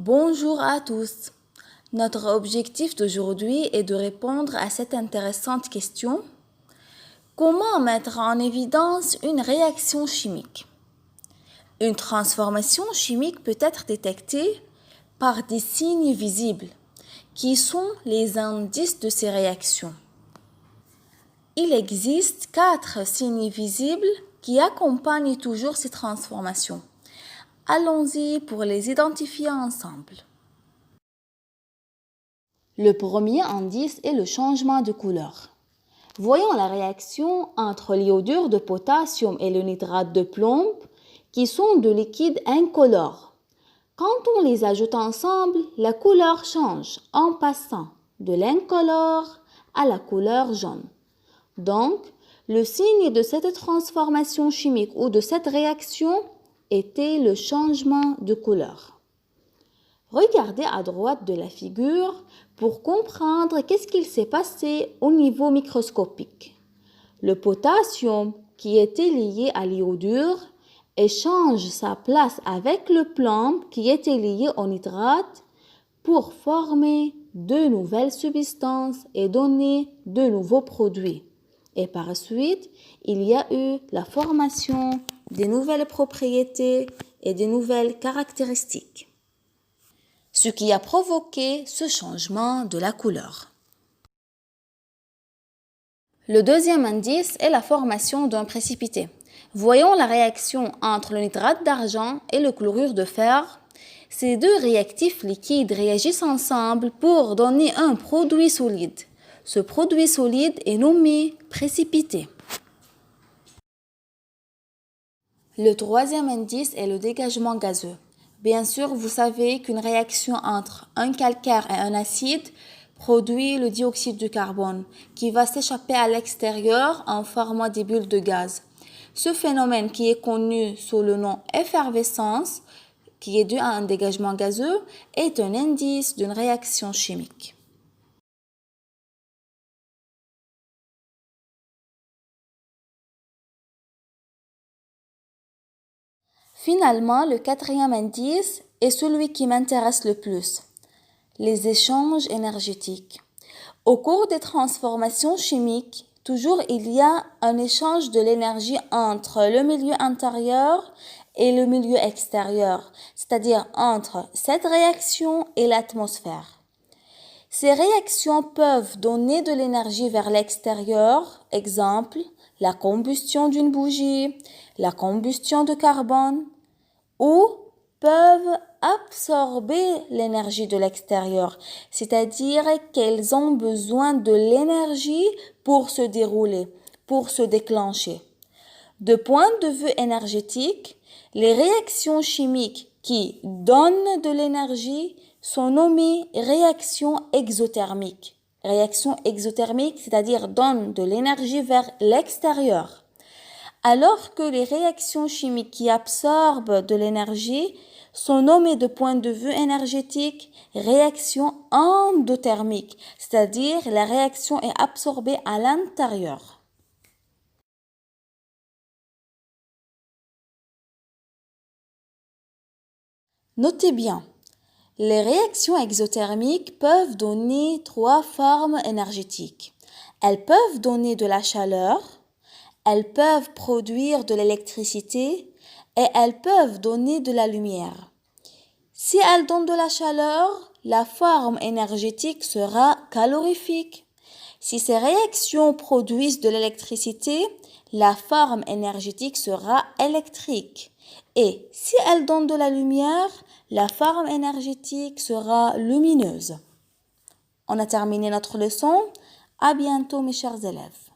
Bonjour à tous. Notre objectif d'aujourd'hui est de répondre à cette intéressante question. Comment mettre en évidence une réaction chimique? Une transformation chimique peut être détectée par des signes visibles, qui sont les indices de ces réactions. Il existe 4 signes visibles qui accompagnent toujours ces transformations. Allons-y pour les identifier ensemble. Le premier indice est le changement de couleur. Voyons la réaction entre l'iodure de potassium et le nitrate de plomb, qui sont de liquides incolores. Quand on les ajoute ensemble, la couleur change en passant de l'incolore à la couleur jaune. Donc, le signe de cette transformation chimique ou de cette réaction était le changement de couleur. Regardez à droite de la figure pour comprendre qu'est-ce qu'il s'est passé au niveau microscopique. Le potassium, qui était lié à l'iodure, échange sa place avec le plomb qui était lié au nitrate pour former de nouvelles substances et donner de nouveaux produits. Et par la suite, il y a eu la formation des nouvelles propriétés et des nouvelles caractéristiques, ce qui a provoqué ce changement de la couleur. Le deuxième indice est la formation d'un précipité. Voyons la réaction entre le nitrate d'argent et le chlorure de fer. Ces deux réactifs liquides réagissent ensemble pour donner un produit solide. Ce produit solide est nommé précipité. Le troisième indice est le dégagement gazeux. Bien sûr, vous savez qu'une réaction entre un calcaire et un acide produit le dioxyde de carbone qui va s'échapper à l'extérieur en formant des bulles de gaz. Ce phénomène qui est connu sous le nom effervescence, qui est dû à un dégagement gazeux, est un indice d'une réaction chimique. Finalement, le quatrième indice est celui qui m'intéresse le plus, les échanges énergétiques. Au cours des transformations chimiques, toujours il y a un échange de l'énergie entre le milieu intérieur et le milieu extérieur, c'est-à-dire entre cette réaction et l'atmosphère. Ces réactions peuvent donner de l'énergie vers l'extérieur, exemple, la combustion d'une bougie, la combustion de carbone, ou peuvent absorber l'énergie de l'extérieur, c'est-à-dire qu'elles ont besoin de l'énergie pour se dérouler, pour se déclencher. De point de vue énergétique, les réactions chimiques qui donnent de l'énergie sont nommées réactions exothermiques. Réaction exothermique, c'est-à-dire donnent de l'énergie vers l'extérieur. Alors que les réactions chimiques qui absorbent de l'énergie sont nommées de point de vue énergétique réactions endothermiques, c'est-à-dire la réaction est absorbée à l'intérieur. Notez bien, les réactions exothermiques peuvent donner 3 formes énergétiques. Elles peuvent donner de la chaleur, elles peuvent produire de l'électricité et elles peuvent donner de la lumière. Si elles donnent de la chaleur, la forme énergétique sera calorifique. Si ces réactions produisent de l'électricité, la forme énergétique sera électrique. Et si elles donnent de la lumière, la forme énergétique sera lumineuse. On a terminé notre leçon. À bientôt mes chers élèves.